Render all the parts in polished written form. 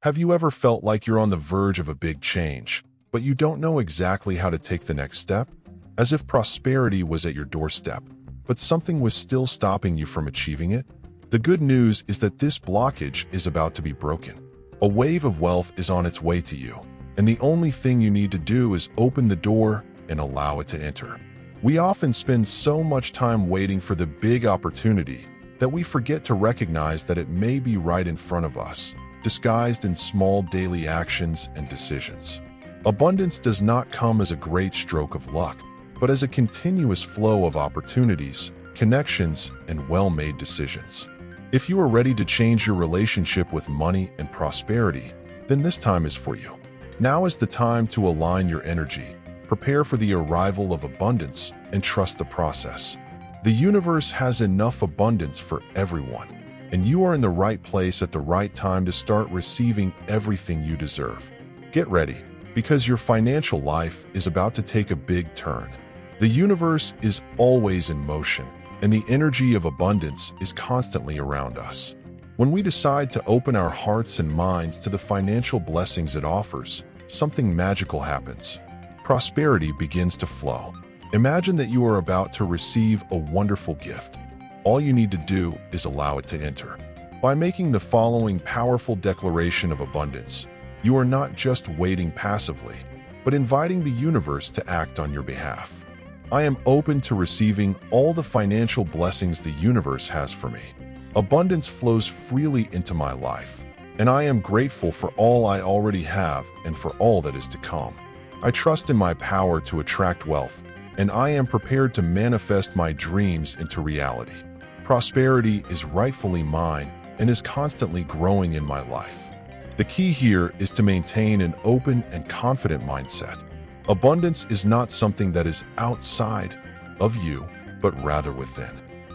Have you ever felt like you're on the verge of a big change, but you don't know exactly how to take the next step? As if prosperity was at your doorstep, but something was still stopping you from achieving it? The good news is that this blockage is about to be broken. A wave of wealth is on its way to you, and the only thing you need to do is open the door and allow it to enter. We often spend so much time waiting for the big opportunity that we forget to recognize that it may be right in front of us, disguised in small daily actions and decisions. Abundance does not come as a great stroke of luck, but as a continuous flow of opportunities, connections, and well-made decisions. If you are ready to change your relationship with money and prosperity, then this time is for you. Now is the time to align your energy, prepare for the arrival of abundance, and trust the process. The universe has enough abundance for everyone, and you are in the right place at the right time to start receiving everything you deserve. Get ready, because your financial life is about to take a big turn. The universe is always in motion, and the energy of abundance is constantly around us. When we decide to open our hearts and minds to the financial blessings it offers, something magical happens. Prosperity begins to flow. Imagine that you are about to receive a wonderful gift. All you need to do is allow it to enter. By making the following powerful declaration of abundance, you are not just waiting passively, but inviting the universe to act on your behalf. I am open to receiving all the financial blessings the universe has for me. Abundance flows freely into my life, and I am grateful for all I already have and for all that is to come. I trust in my power to attract wealth, and I am prepared to manifest my dreams into reality. Prosperity is rightfully mine and is constantly growing in my life. The key here is to maintain an open and confident mindset. Abundance is not something that is outside of you, but rather within.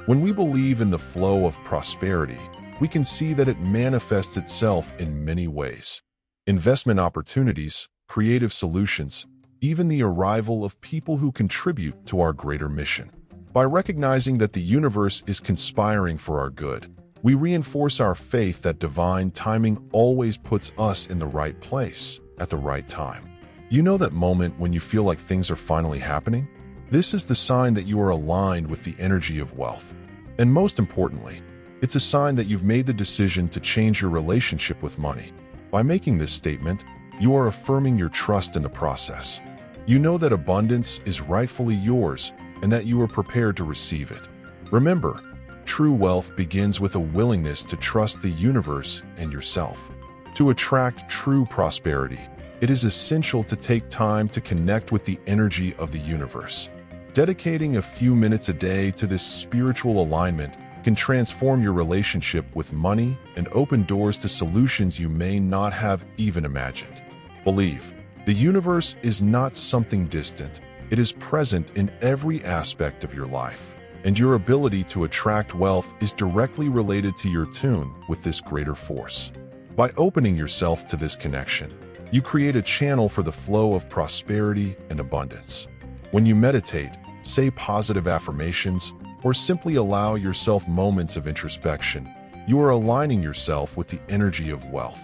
When we believe in the flow of prosperity, we can see that it manifests itself in many ways. Investment opportunities, creative solutions, even the arrival of people who contribute to our greater mission. By recognizing that the universe is conspiring for our good, we reinforce our faith that divine timing always puts us in the right place at the right time. You know that moment when you feel like things are finally happening? This is the sign that you are aligned with the energy of wealth. And most importantly, it's a sign that you've made the decision to change your relationship with money. By making this statement, you are affirming your trust in the process. You know that abundance is rightfully yours and that you are prepared to receive it. Remember, true wealth begins with a willingness to trust the universe and yourself. To attract true prosperity, it is essential to take time to connect with the energy of the universe. Dedicating a few minutes a day to this spiritual alignment can transform your relationship with money and open doors to solutions you may not have even imagined. Believe, the universe is not something distant. It is present in every aspect of your life, and your ability to attract wealth is directly related to your tune with this greater force. By opening yourself to this connection, you create a channel for the flow of prosperity and abundance. When you meditate, say positive affirmations, or simply allow yourself moments of introspection, you are aligning yourself with the energy of wealth.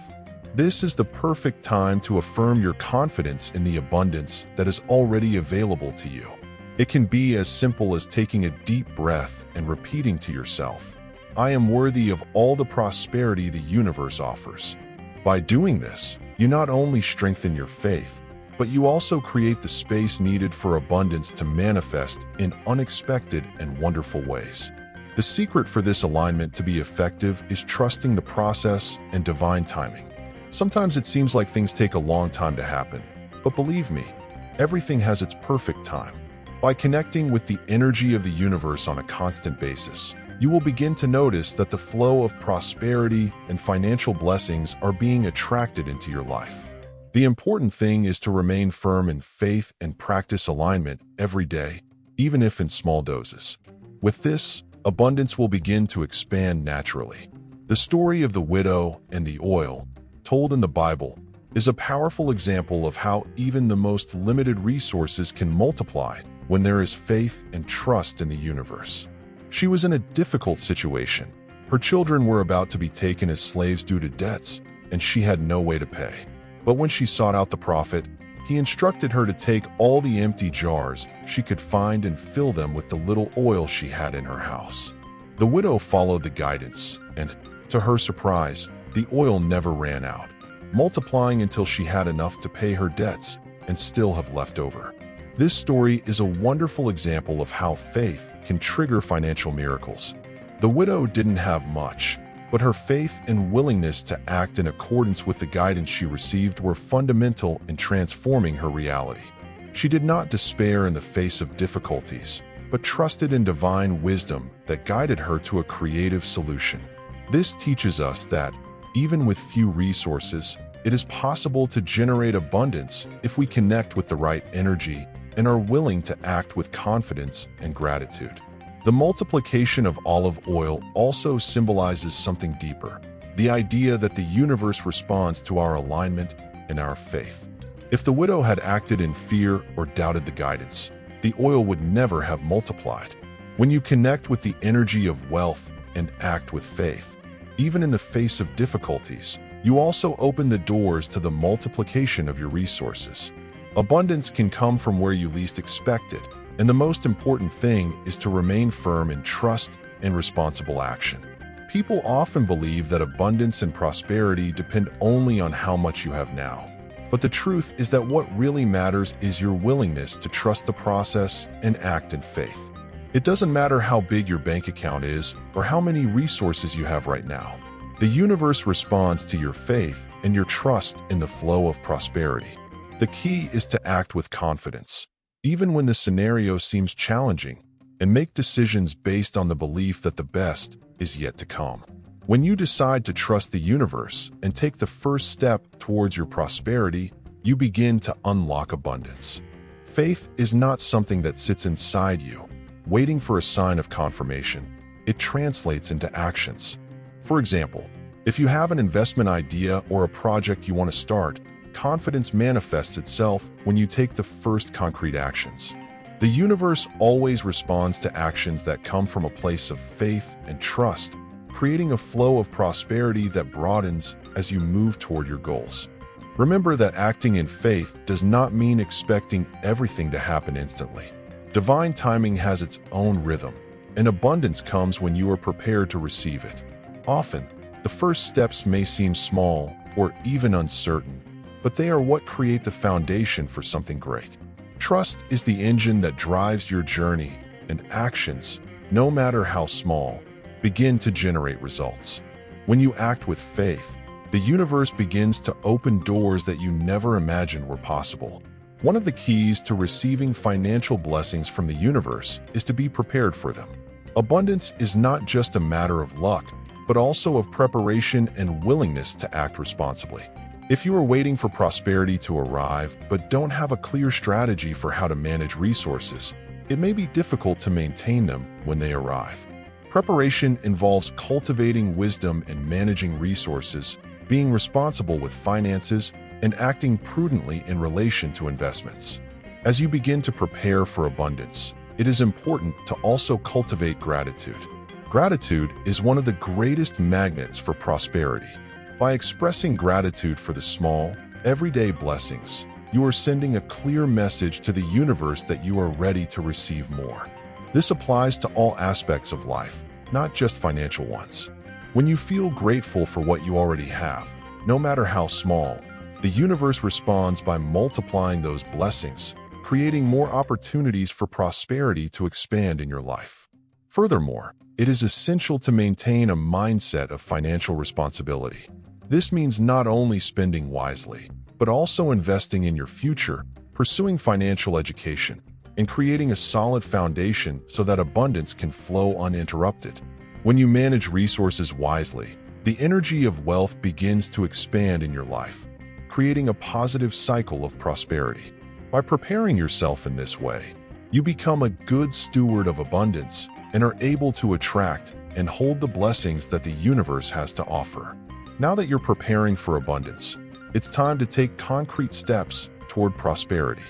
This is the perfect time to affirm your confidence in the abundance that is already available to you. It can be as simple as taking a deep breath and repeating to yourself, "I am worthy of all the prosperity the universe offers." By doing this, you not only strengthen your faith, but you also create the space needed for abundance to manifest in unexpected and wonderful ways. The secret for this alignment to be effective is trusting the process and divine timing. Sometimes it seems like things take a long time to happen, but believe me, everything has its perfect time. By connecting with the energy of the universe on a constant basis, you will begin to notice that the flow of prosperity and financial blessings are being attracted into your life. The important thing is to remain firm in faith and practice alignment every day, even if in small doses. With this, abundance will begin to expand naturally. The story of the widow and the oil, told in the Bible, is a powerful example of how even the most limited resources can multiply when there is faith and trust in the universe. She was in a difficult situation. Her children were about to be taken as slaves due to debts, and she had no way to pay. But when she sought out the prophet, he instructed her to take all the empty jars she could find and fill them with the little oil she had in her house. The widow followed the guidance, and, to her surprise, the oil never ran out, multiplying until she had enough to pay her debts and still have left over. This story is a wonderful example of how faith can trigger financial miracles. The widow didn't have much, but her faith and willingness to act in accordance with the guidance she received were fundamental in transforming her reality. She did not despair in the face of difficulties, but trusted in divine wisdom that guided her to a creative solution. This teaches us that, even with few resources, it is possible to generate abundance if we connect with the right energy and are willing to act with confidence and gratitude. The multiplication of olive oil also symbolizes something deeper, the idea that the universe responds to our alignment and our faith. If the widow had acted in fear or doubted the guidance, the oil would never have multiplied. When you connect with the energy of wealth and act with faith, even in the face of difficulties, you also open the doors to the multiplication of your resources. Abundance can come from where you least expect it, and the most important thing is to remain firm in trust and responsible action. People often believe that abundance and prosperity depend only on how much you have now. But the truth is that what really matters is your willingness to trust the process and act in faith. It doesn't matter how big your bank account is or how many resources you have right now. The universe responds to your faith and your trust in the flow of prosperity. The key is to act with confidence, even when the scenario seems challenging, and make decisions based on the belief that the best is yet to come. When you decide to trust the universe and take the first step towards your prosperity, you begin to unlock abundance. Faith is not something that sits inside you, waiting for a sign of confirmation. It translates into actions. For example, if you have an investment idea or a project you want to start, confidence manifests itself when you take the first concrete actions. The universe always responds to actions that come from a place of faith and trust, creating a flow of prosperity that broadens as you move toward your goals. Remember that acting in faith does not mean expecting everything to happen instantly. Divine timing has its own rhythm, and abundance comes when you are prepared to receive it. Often, the first steps may seem small or even uncertain, but they are what create the foundation for something great. Trust is the engine that drives your journey, and actions, no matter how small, begin to generate results. When you act with faith, the universe begins to open doors that you never imagined were possible. One of the keys to receiving financial blessings from the universe is to be prepared for them. Abundance is not just a matter of luck, but also of preparation and willingness to act responsibly. If you are waiting for prosperity to arrive but don't have a clear strategy for how to manage resources, it may be difficult to maintain them when they arrive. Preparation involves cultivating wisdom and managing resources, being responsible with finances, and acting prudently in relation to investments. As you begin to prepare for abundance, it is important to also cultivate gratitude. Gratitude is one of the greatest magnets for prosperity. By expressing gratitude for the small, everyday blessings, you are sending a clear message to the universe that you are ready to receive more. This applies to all aspects of life, not just financial ones. When you feel grateful for what you already have, no matter how small, the universe responds by multiplying those blessings, creating more opportunities for prosperity to expand in your life. Furthermore, it is essential to maintain a mindset of financial responsibility. This means not only spending wisely, but also investing in your future, pursuing financial education, and creating a solid foundation so that abundance can flow uninterrupted. When you manage resources wisely, the energy of wealth begins to expand in your life, creating a positive cycle of prosperity. By preparing yourself in this way, you become a good steward of abundance and are able to attract and hold the blessings that the universe has to offer. Now that you're preparing for abundance, it's time to take concrete steps toward prosperity.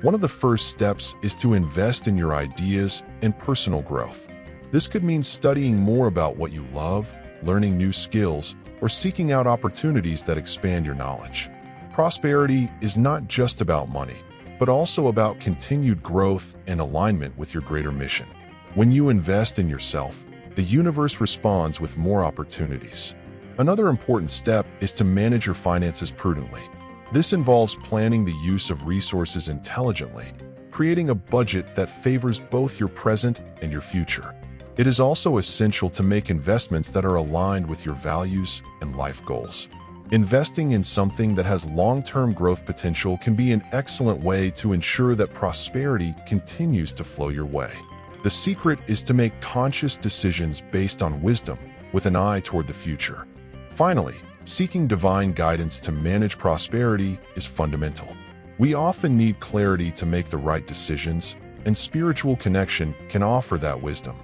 One of the first steps is to invest in your ideas and personal growth. This could mean studying more about what you love, learning new skills, or seeking out opportunities that expand your knowledge. Prosperity is not just about money, but also about continued growth and alignment with your greater mission. When you invest in yourself, the universe responds with more opportunities. Another important step is to manage your finances prudently. This involves planning the use of resources intelligently, creating a budget that favors both your present and your future. It is also essential to make investments that are aligned with your values and life goals. Investing in something that has long-term growth potential can be an excellent way to ensure that prosperity continues to flow your way. The secret is to make conscious decisions based on wisdom, with an eye toward the future. Finally, seeking divine guidance to manage prosperity is fundamental. We often need clarity to make the right decisions, and spiritual connection can offer that wisdom.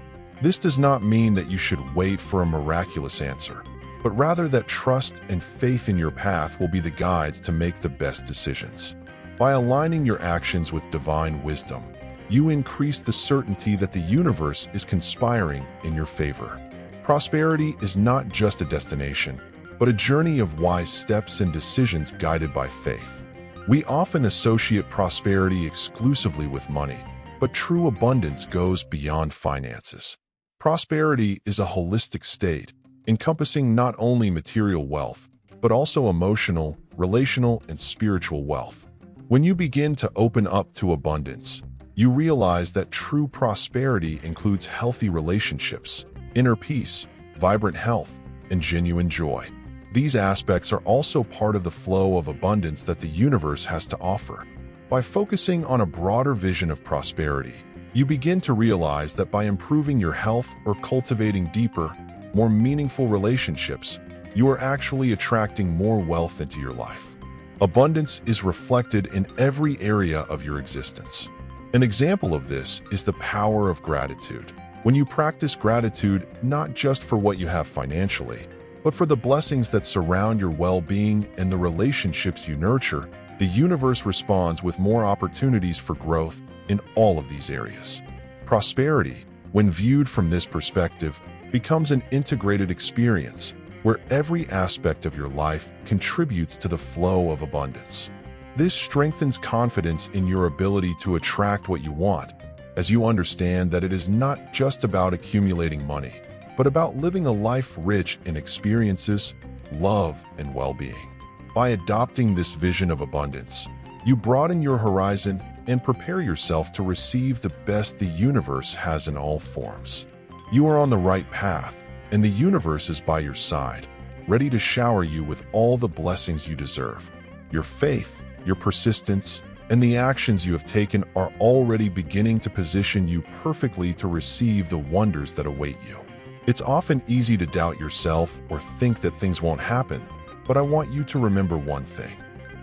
This does not mean that you should wait for a miraculous answer, but rather that trust and faith in your path will be the guides to make the best decisions. By aligning your actions with divine wisdom, you increase the certainty that the universe is conspiring in your favor. Prosperity is not just a destination, but a journey of wise steps and decisions guided by faith. We often associate prosperity exclusively with money, but true abundance goes beyond finances. Prosperity is a holistic state, encompassing not only material wealth, but also emotional, relational, and spiritual wealth. When you begin to open up to abundance, you realize that true prosperity includes healthy relationships, inner peace, vibrant health, and genuine joy. These aspects are also part of the flow of abundance that the universe has to offer. By focusing on a broader vision of prosperity, you begin to realize that by improving your health or cultivating deeper, more meaningful relationships, you are actually attracting more wealth into your life. Abundance is reflected in every area of your existence. An example of this is the power of gratitude. When you practice gratitude not just for what you have financially, but for the blessings that surround your well-being and the relationships you nurture, the universe responds with more opportunities for growth in all of these areas. Prosperity, when viewed from this perspective, becomes an integrated experience where every aspect of your life contributes to the flow of abundance. This strengthens confidence in your ability to attract what you want, as you understand that it is not just about accumulating money, but about living a life rich in experiences, love, and well-being. By adopting this vision of abundance, you broaden your horizon and prepare yourself to receive the best the universe has in all forms. You are on the right path, and the universe is by your side, ready to shower you with all the blessings you deserve. Your faith, your persistence, and the actions you have taken are already beginning to position you perfectly to receive the wonders that await you. It's often easy to doubt yourself or think that things won't happen, but I want you to remember one thing.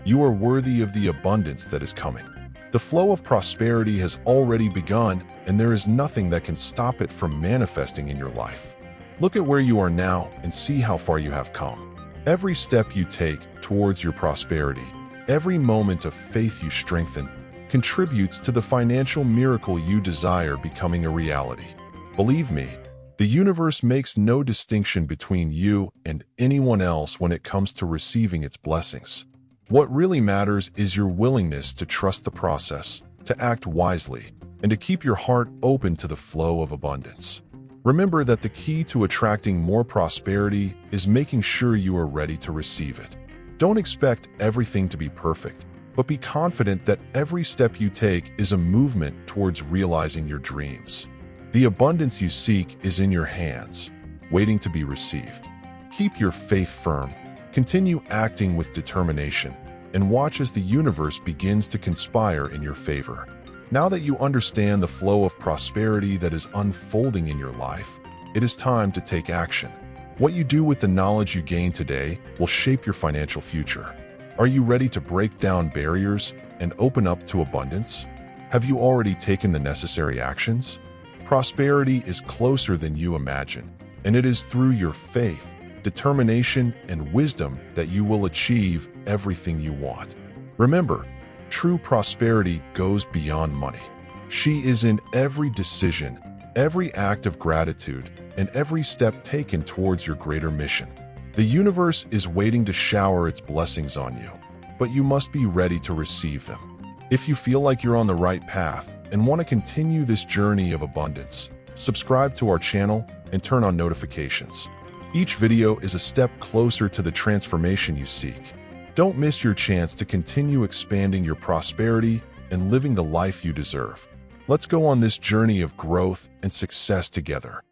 You are worthy of the abundance that is coming. The flow of prosperity has already begun, and there is nothing that can stop it from manifesting in your life. Look at where you are now and see how far you have come. Every step you take towards your prosperity, every moment of faith you strengthen, contributes to the financial miracle you desire becoming a reality. Believe me, the universe makes no distinction between you and anyone else when it comes to receiving its blessings. What really matters is your willingness to trust the process, to act wisely, and to keep your heart open to the flow of abundance. Remember that the key to attracting more prosperity is making sure you are ready to receive it. Don't expect everything to be perfect, but be confident that every step you take is a movement towards realizing your dreams. The abundance you seek is in your hands, waiting to be received. Keep your faith firm, continue acting with determination, and watch as the universe begins to conspire in your favor. Now that you understand the flow of prosperity that is unfolding in your life, it is time to take action. What you do with the knowledge you gain today will shape your financial future. Are you ready to break down barriers and open up to abundance? Have you already taken the necessary actions? Prosperity is closer than you imagine, and it is through your faith, determination, and wisdom that you will achieve everything you want. Remember, true prosperity goes beyond money. She is in every decision, every act of gratitude, and every step taken towards your greater mission. The universe is waiting to shower its blessings on you, but you must be ready to receive them. If you feel like you're on the right path and want to continue this journey of abundance, subscribe to our channel and turn on notifications. Each video is a step closer to the transformation you seek. Don't miss your chance to continue expanding your prosperity and living the life you deserve. Let's go on this journey of growth and success together.